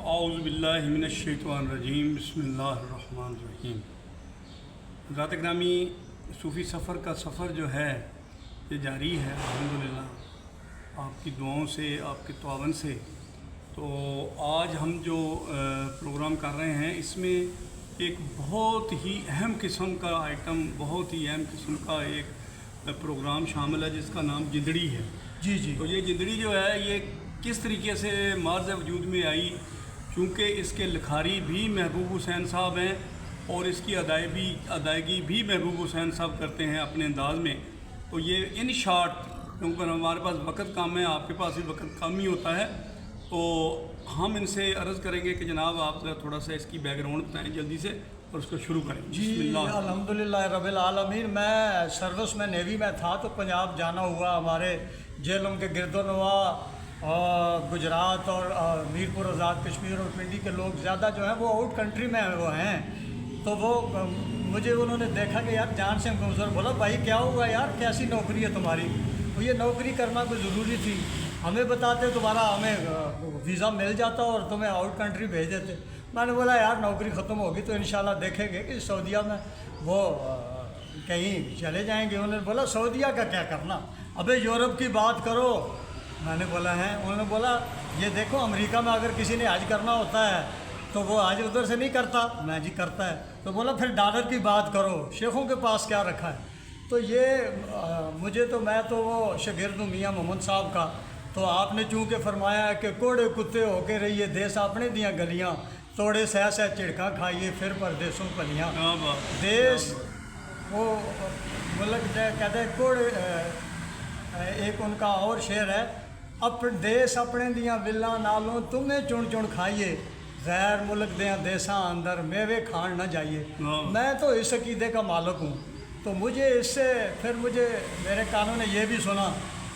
औज़ुबिल्लाहि मिनश्शैतानिर्रजीम बिस्मिल्लाहिर्रहमानिर्रहीम। ज़ात ग्रामी सूफ़ी सफ़र का सफ़र जो है ये जारी है अल्हम्दुलिल्लाह, आपकी दुआओं से, आपके तावन से। तो आज हम जो प्रोग्राम कर रहे हैं इसमें एक बहुत ही अहम किस्म का आइटम, बहुत ही अहम किस्म का एक प्रोग्राम शामिल है जिसका नाम जिंदड़ी है। जी जी। तो ये जिंदड़ी जो है ये किस तरीके से मार्ज़ वजूद में आई, चूँकि इसके लिखारी भी महबूब हुसैन साहब हैं और इसकी अदायगी भी महबूब हुसैन साहब करते हैं अपने अंदाज में। तो ये इन शॉर्ट, क्योंकि हमारे पास वक्त कम है, आपके पास भी वक्त कम ही होता है, तो हम इनसे अर्ज़ करेंगे कि जनाब आप थोड़ा सा इसकी बैकग्राउंड बताएँ जल्दी से और उसको शुरू करें। जी अल्हम्दुलिल्लाह रब्बिल आलमीन। मैं सर्विस में नेवी में था तो पंजाब जाना हुआ, हमारे जेलों के गिरदोनवा गुजरात और मीरपुर आज़ाद कश्मीर और पिंडी के लोग ज़्यादा जो हैं वो आउट कंट्री में वो हैं। तो वो मुझे उन्होंने देखा कि यार जान से गुजर, बोला भाई क्या हुआ यार, कैसी नौकरी है तुम्हारी? तो ये नौकरी करना कोई ज़रूरी थी, हमें बताते तुम्हारा हमें वीज़ा मिल जाता और तुम्हें आउट कंट्री भेज देते। मैंने बोला यार नौकरी ख़त्म होगी तो इंशाल्लाह देखेंगे कि सऊदीया में वो कहीं चले जाएंगे। उन्होंने बोला सऊदीया का क्या करना, अबे यूरोप की बात करो। मैंने बोला है, उन्होंने बोला ये देखो अमेरिका में अगर किसी ने हज करना होता है तो वो हज उधर से नहीं करता, मैं जी करता है। तो बोला फिर डॉलर की बात करो, शेखों के पास क्या रखा है। तो ये मुझे तो मैं तो वो शागिर्द हूँ मियाँ मोहम्मद साहब का। तो आपने चूँकि फरमाया है कि कोड़े कुत्ते होके रहिए देश अपने दियाँ गलियाँ, तोड़े सह सह चिड़का खाइए फिर परदेसों पलियाँ। देश वो मुल्क कहते हैं कोड़े, एक उनका और शेर है, अपने देश अपने दियाँ विल्लां नालों तुम्हें चुन चुन खाइए, गैर मुल्क दियाँ देसां अंदर मेवे खान न जाइए। मैं तो इस अकीदे का मालिक हूँ। तो मुझे इससे फिर मुझे मेरे कानों ने ये भी सुना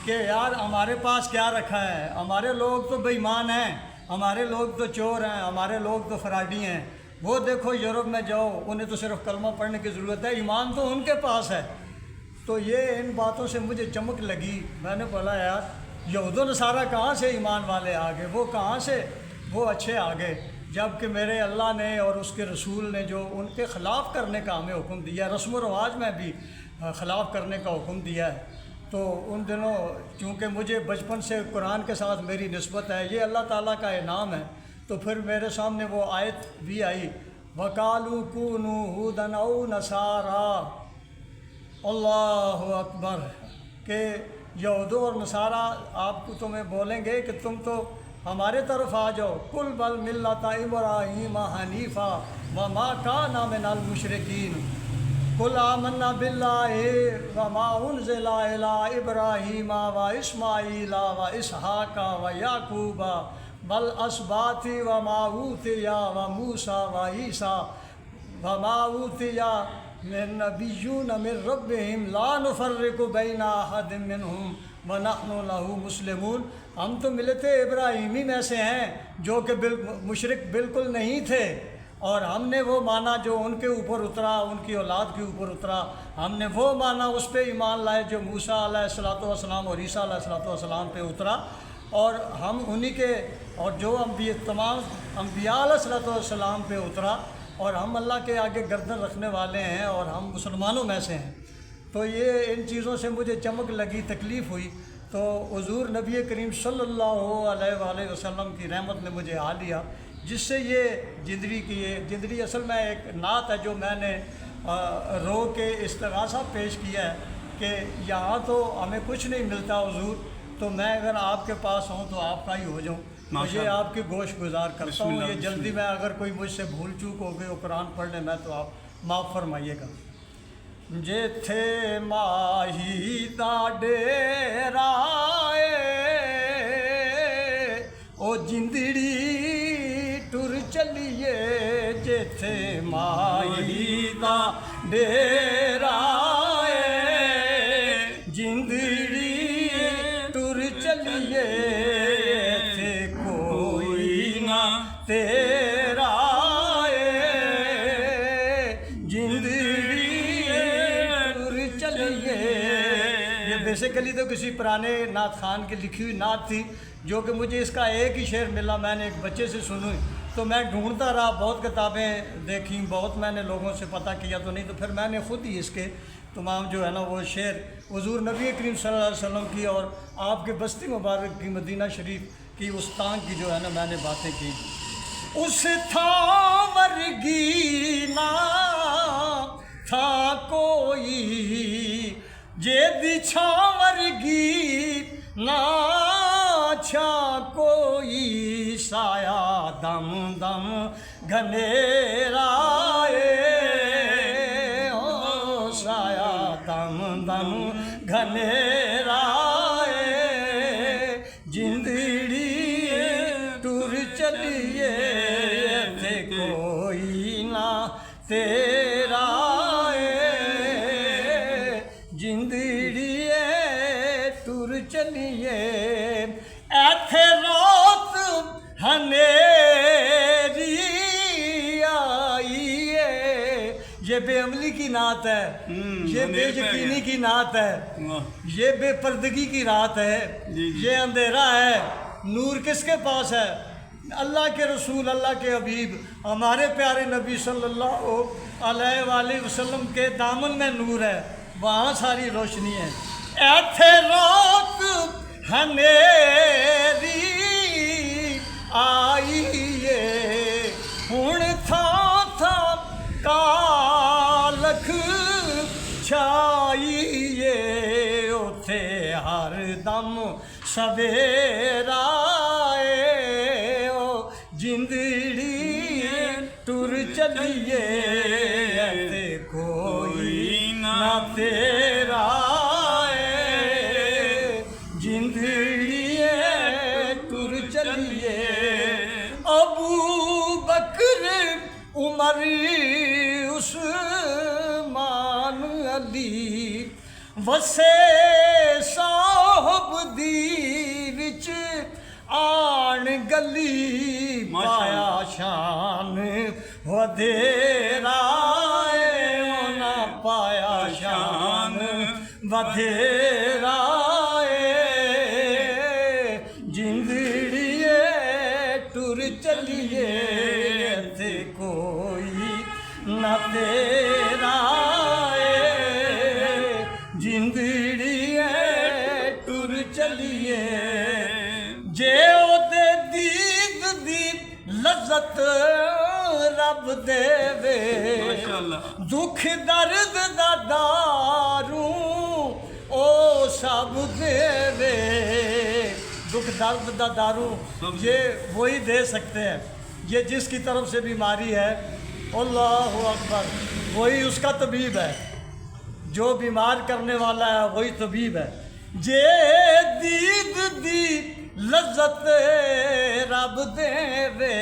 कि यार हमारे पास क्या रखा है, हमारे लोग तो बेईमान हैं, हमारे लोग तो चोर हैं, हमारे लोग तो फराडी हैं। वो देखो यूरोप में जाओ, उन्हें तो सिर्फ कलमा पढ़ने की ज़रूरत है, ईमान तो उनके पास है। तो ये इन बातों से मुझे चमक लगी। मैंने बोला यार यहूद नसारा कहाँ से ईमान वाले आ गए, वो कहाँ से वो अच्छे आ गए, जबकि मेरे अल्लाह ने और उसके रसूल ने जो उनके ख़िलाफ़ करने का हमें हुक्म दिया, रस्म व रवाज में भी ख़िलाफ़ करने का हुक्म दिया है। तो उन दिनों चूँकि मुझे बचपन से कुरान के साथ मेरी निस्बत है, ये अल्लाह ताला का इनाम है। तो फिर मेरे सामने वो आयत भी आई, वकालू कूनू हुदन औ नसारा, अल्लाहु अकबर, के यहूद और नसारा आपको तुम्हें बोलेंगे कि तुम तो हमारे तरफ आ जाओ। कुल बल मिल्लता इब्राहीम हनीफ़ा व मा काना मिनल मुशरिकीन, कुल आमन्ना बिल्लाहि व मा उन्ज़िला इला इब्राहीम व इस्माईला व इसहाका व याकूबा बल अस्बाती व मा ऊतिया व मूसा व ईसा व मा ऊतिया मिन नबिय्यून मिन रब्बिहिम ला नुफ़र्रिक़ु बैना अहदिम मिनहुम व नहनु लहू मुस्लिमून। हम तो मिलते इब्राहीमी में से हैं जो कि मुशरिक बिल्कुल नहीं थे, और हमने वो माना जो उनके ऊपर उतरा, उनकी औलाद के ऊपर उतरा, हमने वो माना, उस पर ईमान लाए जो मूसा अलैहिस्सलातु वस्सलाम और ईसा अलैहिस्सलातु वस्सलाम पे उतरा, और हम उन्हीं के और जो तमाम अम्बिया अलैहिस्सलातु वस्सलाम पे उतरा, और हम अल्लाह के आगे गर्दन रखने वाले हैं और हम मुसलमानों में से हैं। तो ये इन चीज़ों से मुझे चमक लगी, तकलीफ़ हुई। तो हुज़ूर नबी करीम सल्लल्लाहु अलैहि वसल्लम की रहमत ने मुझे आ लिया, जिससे ये जिंदड़ी की, ये जिंदड़ी असल में एक नात है जो मैंने रो के इस्तिग़ासा पेश किया है कि यहाँ तो हमें कुछ नहीं मिलता हुज़ूर, तो मैं अगर आपके पास हूँ तो आपका ही हो जाऊँ, मुझे आपकी गोश गुजार करता हूँ। ये जल्दी में अगर कोई मुझसे भूल चूक हो गई हो कुरान पढ़ने में तो आप माफ़ फरमाइएगा। जेथे माही दा डेरा ओ जिंदड़ी टुर चलिए, जेथे माही दा डेरा जिंदड़ी टुर चलिए, थे कोई ना तेरा जिंदड़ी टुर चलिए। ये बेसिकली तो किसी पुराने नात खान की लिखी हुई नात थी, जो कि मुझे इसका एक ही शेर मिला, मैंने एक बच्चे से सुनी, तो मैं ढूंढता रहा, बहुत किताबें देखी, बहुत मैंने लोगों से पता किया, तो नहीं तो फिर मैंने ख़ुद ही इसके तमाम जो है ना वो शेर हुज़ूर नबी करीम सल्लल्लाहु अलैहि वसल्लम की और आपके बस्ती मुबारक की मदीना शरीफ की उस तांग की जो है ना मैंने बातें की। उस था वर्गी ना था कोई, जे दिछा वर्गी ना छा कोई, साया दम दम घनेराए, ओ साया दम दम घनेराए, जिंदड़ी टुर चलिए थे कोई ना तेरा, जिंदड़ी टुर चलिए ऐथे रात हनेरी आई है। ये बेअमली की नात है, ये बेयकीनी की नात है, ये बेपर्दगी की रात है, ये अंधेरा है। नूर किसके पास है? अल्लाह के रसूल, अल्लाह के हबीब, हमारे प्यारे नबी सल्लल्लाहु अलैहि वसल्लम के दामन में नूर है, वहाँ सारी रोशनी है। ऐथे रात हनेरी आई है, हुण था कालख छाइए, उथे हर दम सवेरा, जिंदड़ी टुर चलिए ते कोई ना तेरा, जिंदड़ी टुर चलिए। अबू बकर उमर उस्मान अली वसे साहब दी विच आन गली, पाया शान वधेरा, ना पाया शान वधेरा, जिंदड़ी टुर चलिए थे कोई ना तेरा, जिंदड़ी टुर चलिए। जे ओदे दीद दी लज़्ज़त रब देवे, दुख दर्द दा दारू ओ सब देवे। दुख दर्द दा दारू ये वही दे सकते हैं, ये जिसकी तरफ से बीमारी है, अल्लाहु अकबर, वही उसका तबीब है, जो बीमार करने वाला है वही तबीब है। जे दीद दी लज़्ज़त रब देवे,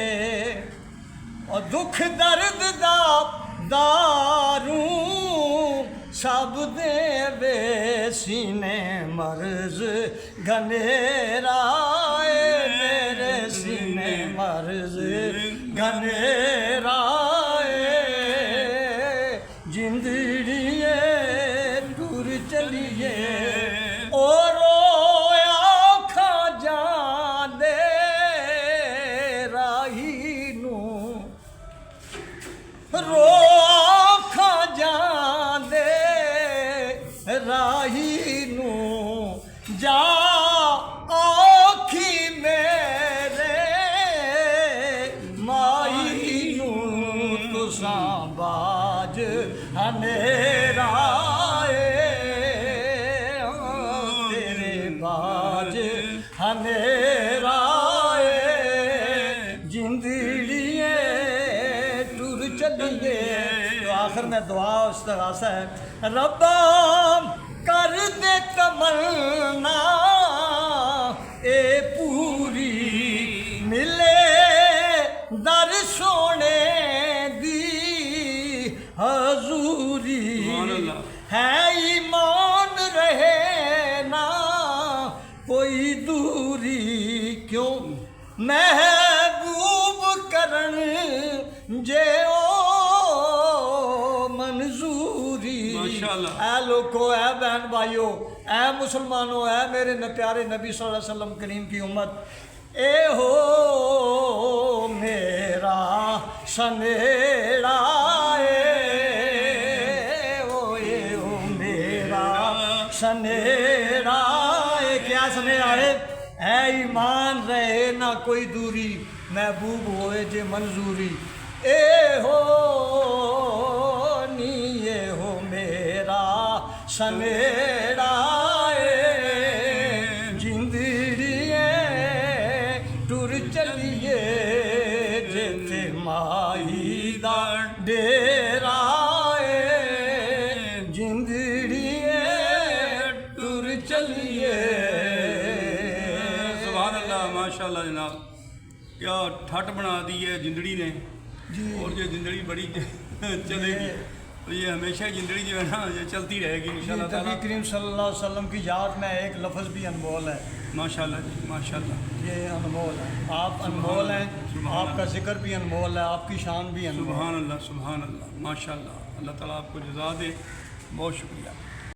और दुख दर्द दा दारू सब देवे, सीने मर्ज घनेरा, मेरे सीने मर्ज घनेरा, जिंदड़ी टुर चलिए। और रोखा जांदे राही नू जा आखी मेरे माई नू, तुसां बाज हनेरा, तेरे बाज हनेरा, जिंदड़ी टुर चलिए। तो आखिर में दुआ इस्तिग़ासा है, रब्बा कर दे तमन्ना ए पूरी, मिले दर सोने दी हजूरी, है ईमान रहे ना कोई दूरी, क्यों महबूब करन जे ओ मंजूरी। माशाअल्लाह। ऐ लोगों, ऐ बहन भाइयों, ऐ मुसलमानों, ऐ मेरे प्यारे नबी सल्लल्लाहु अलैहि वसल्लम करीम की उम्मत, ए हो मेरा सनेड़ा, ए हो मेरा सनेड़ा, क्या सनेड़ा है ईमान रहे ना कोई दूरी, महबूब होए जे मंजूरी, ए हो नी, ए हो मेरा सनेड़ा, जिंदड़िए टुर चलिए जेते माई दा डेरा, जिंदड़िए टुर चलिए। सुभान अल्लाह, माशाल्लाह जनाब, क्या ठट बना दी है जिंदड़ी ने जी। और ये जिंदड़ी बड़ी चलेगी, तो ये हमेशा जिंदड़ी जो है ना ये चलती रहेगी इंशाअल्लाह ताला। नबी करीम सल्लल्लाहु अलैहि वसल्लम की याद में एक लफ्ज़ भी अनमोल है, माशाल्लाह जी, माशाल्लाह। ये अनमोल है, आप अनमोल हैं, आपका जिक्र भी अनमोल है, आपकी शान भी अनमोल है। सुभान अल्लाह, सुभान अल्लाह, माशाल्लाह। अल्लाह ताला आपको जज़ा दे, बहुत शुक्रिया।